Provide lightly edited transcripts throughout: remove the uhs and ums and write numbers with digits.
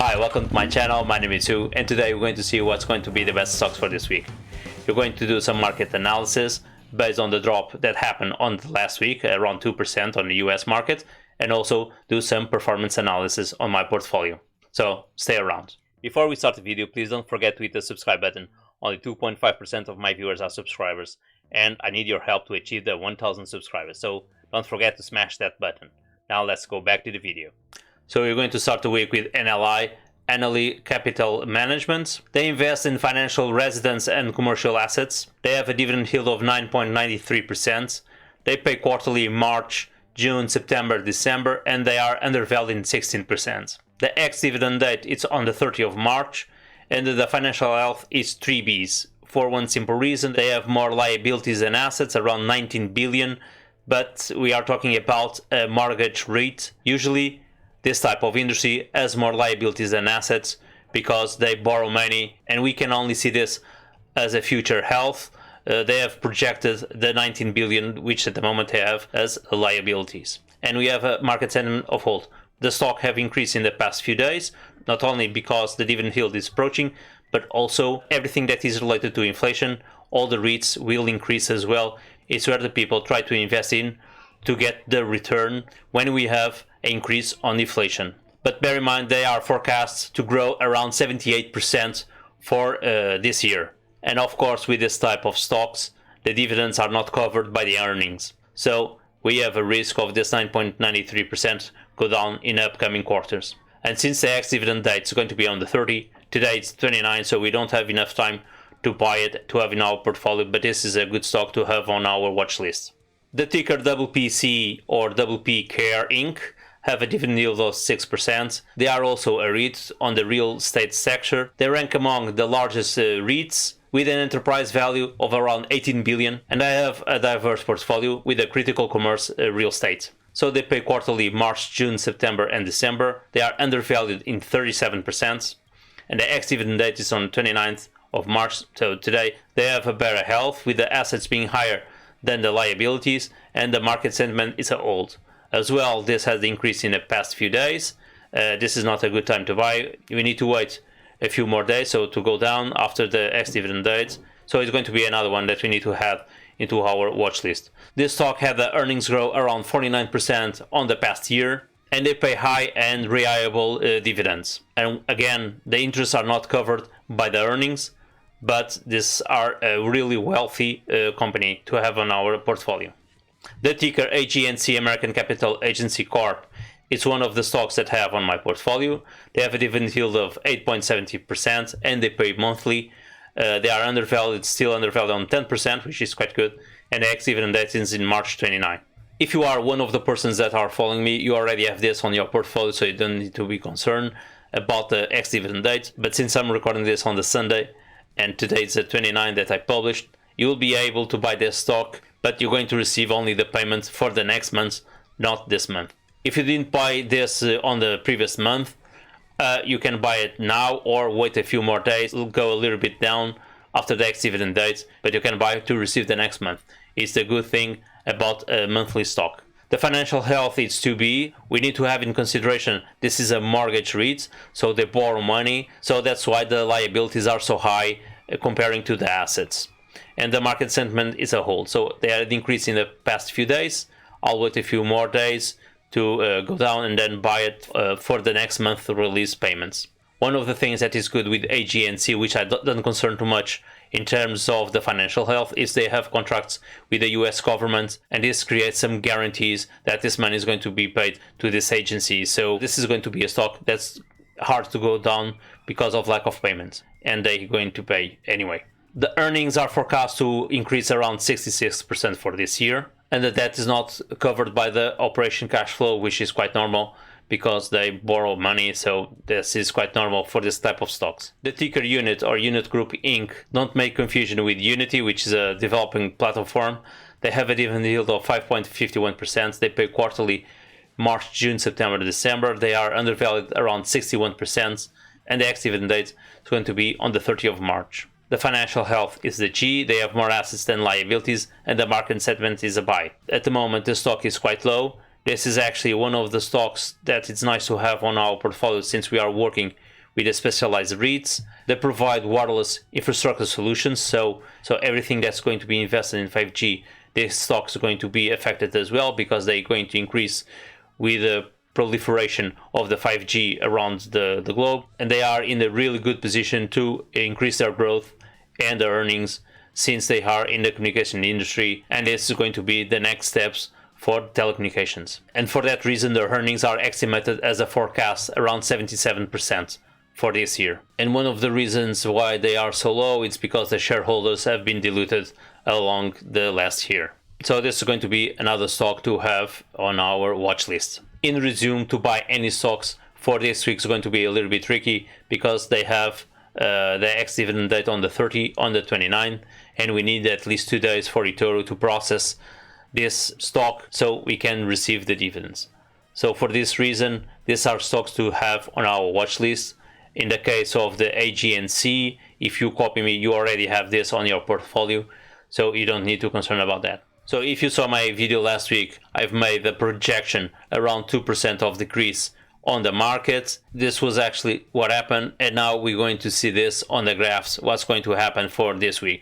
Hi, welcome to my channel. My name is Sue, and today we're going to see what's going to be the best stocks for this week. We're going to do some market analysis based on the drop that happened on the last week, around 2% on the US market, and also do some performance analysis on my portfolio. So stay around. Before we start the video, please don't forget to hit the subscribe button. Only 2.5% of my viewers are subscribers, and I need your help to achieve the 1000 subscribers. So don't forget to smash that button. Now let's go back to the video. So we're going to start the week with NLI, Annaly Capital Management. They invest in financial, residence and commercial assets. They have a dividend yield of 9.93%. They pay quarterly in March, June, September, December, and they are undervalued in 16%. The ex-dividend date is on the 30th of March, and the financial health is 3Bs. For one simple reason, they have more liabilities than assets, around 19 billion, but we are talking about a mortgage REIT. Usually, this type of industry has more liabilities than assets because they borrow money, and we can only see this as a future health. They have projected the 19 billion, which at the moment they have as liabilities. And we have a market sentiment of hold. The stock have increased in the past few days, not only because the dividend yield is approaching, but also everything that is related to inflation. All the REITs will increase as well. It's where the people try to invest in to get the return when we have an increase on inflation. But bear in mind, they are forecast to grow around 78% for this year. And of course, with this type of stocks, the dividends are not covered by the earnings. So we have a risk of this 9.93% go down in upcoming quarters. And since the ex-dividend date is going to be on the 30, today it's 29, so we don't have enough time to buy it, to have in our portfolio, but this is a good stock to have on our watch list. The ticker WPC or WP Care Inc. have a dividend yield of 6%. They are also a REIT on the real estate sector. They rank among the largest REITs with an enterprise value of around 18 billion, and I have a diverse portfolio with a critical commerce real estate. So they pay quarterly March, June, September and December. They are undervalued in 37%, and the ex-dividend date is on 29th of March, so today they have a better health with the assets being higher than the liabilities, and the market sentiment is old. As well, this has increased in the past few days. This is not a good time to buy. We need to wait a few more days so to go down after the ex-dividend date. So it's going to be another one that we need to have into our watch list. This stock had the earnings grow around 49% on the past year, and they pay high and reliable dividends. And again, the interests are not covered by the earnings, but these are a really wealthy company to have on our portfolio. The ticker AGNC, American Capital Agency Corp, is one of the stocks that I have on my portfolio. They have a dividend yield of 8.70% and they pay monthly. They are undervalued, still undervalued on 10%, which is quite good, and the ex-dividend date is in March 29. If you are one of the persons that are following me, you already have this on your portfolio, so you don't need to be concerned about the ex-dividend date. But since I'm recording this on the Sunday, and today is the 29th that I published, you will be able to buy this stock, but you're going to receive only the payment for the next month, not this month. If you didn't buy this on the previous month, you can buy it now or wait a few more days. It'll go a little bit down after the ex-dividend date, but you can buy it to receive the next month. It's the good thing about a monthly stock. The financial health is 2B. We need to have in consideration this is a mortgage REIT, so they borrow money, so that's why the liabilities are so high comparing to the assets. And the market sentiment is a hold, so they had increased in the past few days. I'll wait a few more days to go down and then buy it for the next month release payments. One of the things that is good with AGNC, which I don't concern too much in terms of the financial health, is they have contracts with the US government, and this creates some guarantees that this money is going to be paid to this agency. So this is going to be a stock that's hard to go down because of lack of payments, and they're going to pay anyway. The earnings are forecast to increase around 66% for this year, and the debt is not covered by the operation cash flow, which is quite normal because they borrow money, so this is quite normal for this type of stocks. The ticker Unit or Unit Group Inc. Don't make confusion with Unity, which is a developing platform. They have a dividend yield of 5.51%. They pay quarterly March, June, September, December. They are undervalued around 61%, and the ex-dividend date is going to be on the 30th of March. The financial health is the G. They have more assets than liabilities, and the market sentiment is a buy. At the moment, the stock is quite low. This is actually one of the stocks that it's nice to have on our portfolio, since we are working with the specialized REITs that provide wireless infrastructure solutions. So everything that's going to be invested in 5G, this stock is going to be affected as well, because they're going to increase with the proliferation of the 5G around the globe. And they are in a really good position to increase their growth and their earnings, since they are in the communication industry, and this is going to be the next steps for telecommunications. And for that reason, their earnings are estimated as a forecast around 77% for this year. And one of the reasons why they are so low is because the shareholders have been diluted along the last year. So this is going to be another stock to have on our watch list. In resume, to buy any stocks for this week is going to be a little bit tricky, because they have the ex-dividend date on the 30, on the 29, and we need at least 2 days for eToro to process this stock so we can receive the dividends. So for this reason, these are stocks to have on our watch list. In the case of the AGNC, if you copy me, you already have this on your portfolio, so you don't need to concern about that. So if you saw my video last week, I've made the projection around 2% of decrease on the market. This was actually what happened, and now we're going to see this on the graphs, what's going to happen for this week.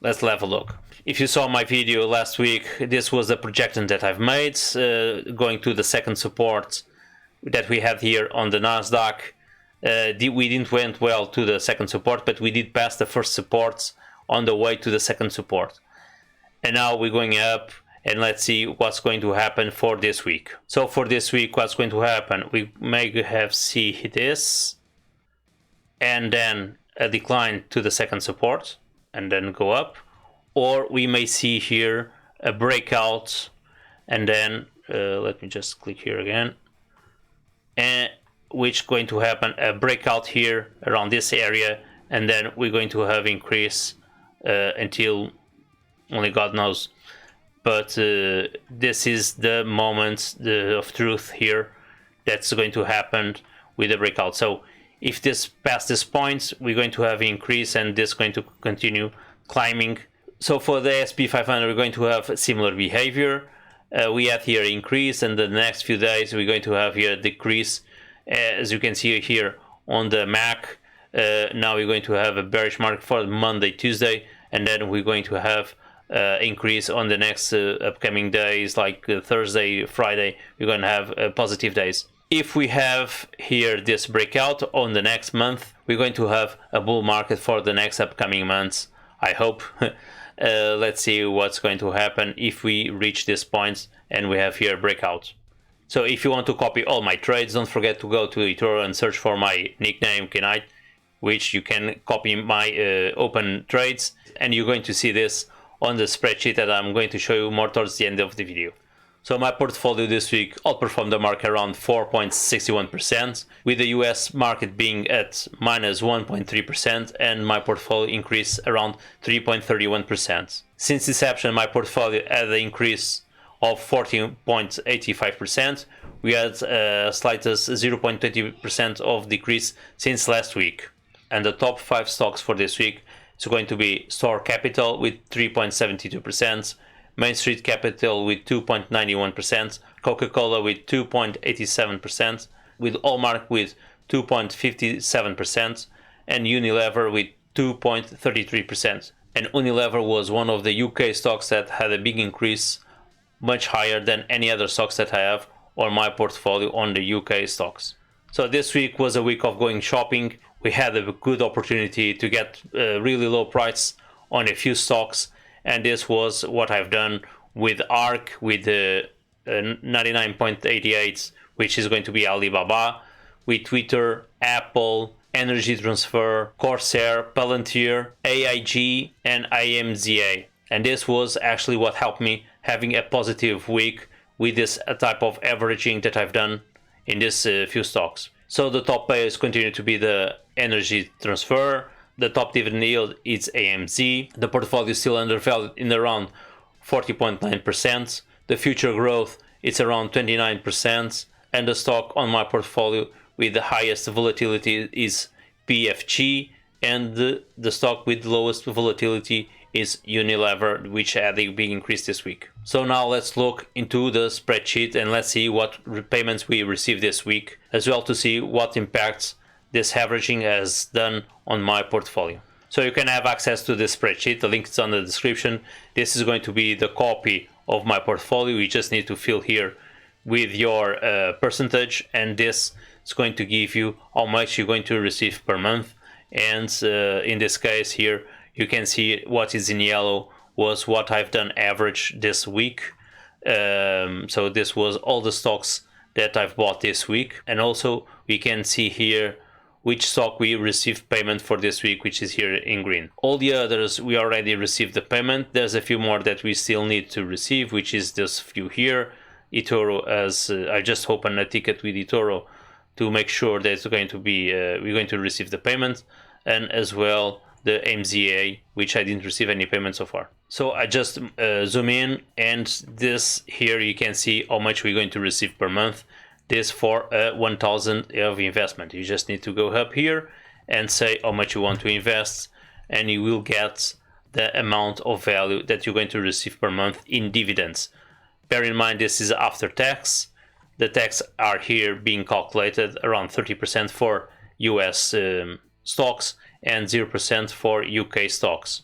Let's have a look. If you saw my video last week, this was the projection that I've made, going to the second support that we had here on the Nasdaq. We didn't went well to the second support, but we did pass the first supports on the way to the second support. And now we're going up, and let's see what's going to happen for this week. So for this week, what's going to happen? We may have see this, and then a decline to the second support, and then go up. Or we may see here a breakout, and then let me just click here again, and which going to happen a breakout here around this area, and then we're going to have increase until only God knows. But this is the moment of truth here that's going to happen with the breakout. So if this past this point, we're going to have increase, and this is going to continue climbing. So for the SP 500, we're going to have similar behavior. We have here increase, and the next few days we're going to have here decrease. As you can see here on the MAC, now we're going to have a bearish market for Monday, Tuesday, and then we're going to have increase on the next upcoming days, like Thursday, Friday. We're going to have positive days. If we have here this breakout on the next month, we're going to have a bull market for the next upcoming months, I hope. Let's see what's going to happen if we reach this point and we have here breakout. So if you want to copy all my trades, don't forget to go to eToro and search for my nickname Kenite, which you can copy my open trades, and you're going to see this on the spreadsheet that I'm going to show you more towards the end of the video. So my portfolio this week outperformed the market around 4.61%, with the US market being at minus 1.3%, and my portfolio increased around 3.31%. Since inception, my portfolio had an increase of 14.85%. We had a slightest 0.20% of decrease since last week. And the top 5 stocks for this week is going to be Store Capital with 3.72%, Main Street Capital with 2.91%, Coca-Cola with 2.87%, with Allmark with 2.57%, and Unilever with 2.33%. And Unilever was one of the UK stocks that had a big increase, much higher than any other stocks that I have on my portfolio on the UK stocks. So this week was a week of going shopping. We had a good opportunity to get a really low price on a few stocks, and this was what I've done with ARK, with the 99.88, which is going to be Alibaba, with Twitter, Apple, Energy Transfer, Corsair, Palantir, AIG, and IMZA. And this was actually what helped me having a positive week with this type of averaging that I've done in this few stocks. So the top players continue to be the Energy Transfer. The top dividend yield is AMZ. The portfolio is still undervalued in around 40.9%. The future growth is around 29%. And the stock on my portfolio with the highest volatility is PFG. And the stock with lowest volatility is Unilever, which had a big increase this week. So now let's look into the spreadsheet and let's see what payments we received this week, as well to see what impacts this averaging has done on my portfolio. So you can have access to this spreadsheet. The link is on the description. This is going to be the copy of my portfolio. You just need to fill here with your percentage, and this is going to give you how much you're going to receive per month. And in this case here, you can see what is in yellow was what I've done average this week. So this was all the stocks that I've bought this week. And also we can see here which stock we received payment for this week, which is here in green. All the others we already received the payment. There's a few more that we still need to receive, which is this few here. eToro, as I just opened a ticket with eToro to make sure that it's going to be we're going to receive the payment, and as well the MZA, which I didn't receive any payment so far. So I just zoom in, and this here you can see how much we're going to receive per month. This for 1,000 of investment. You just need to go up here and say how much you want to invest, and you will get the amount of value that you're going to receive per month in dividends. Bear in mind, this is after tax. The tax are here being calculated around 30% for US stocks and 0% for UK stocks.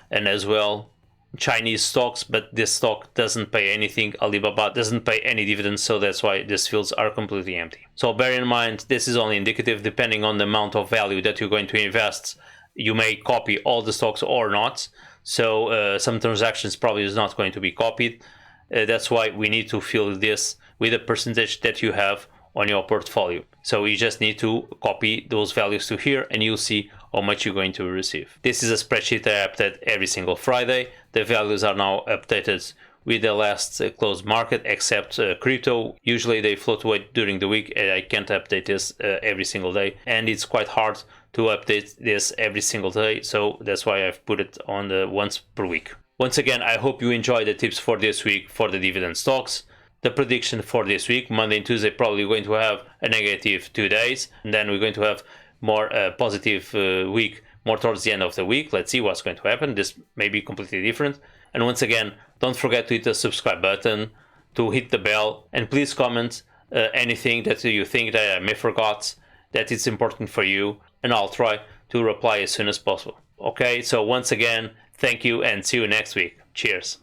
And as well, Chinese stocks, but this stock doesn't pay anything. Alibaba doesn't pay any dividends, so that's why these fields are completely empty. So bear in mind, this is only indicative. Depending on the amount of value that you're going to invest, you may copy all the stocks or not. So some transactions probably is not going to be copied. That's why we need to fill this with a percentage that you have on your portfolio. So you just need to copy those values to here, and you'll see how much you're going to receive. This is a spreadsheet I update every single Friday. The values are now updated with the last closed market, except crypto. Usually they fluctuate during the week, and I can't update this every single day, and it's quite hard to update this every single day, so that's why I've put it on the once per week. Once again, I hope you enjoyed the tips for this week for the dividend stocks. The prediction for this week, Monday and Tuesday, probably going to have a negative 2 days, and then we're going to have more positive week more towards the end of the week. Let's see what's going to happen. This may be completely different. And once again, don't forget to hit the subscribe button, to hit the bell, and please comment anything that you think that I may forgot, that it's important for you, and I'll try to reply as soon as possible. Okay, so once again, thank you and see you next week. Cheers.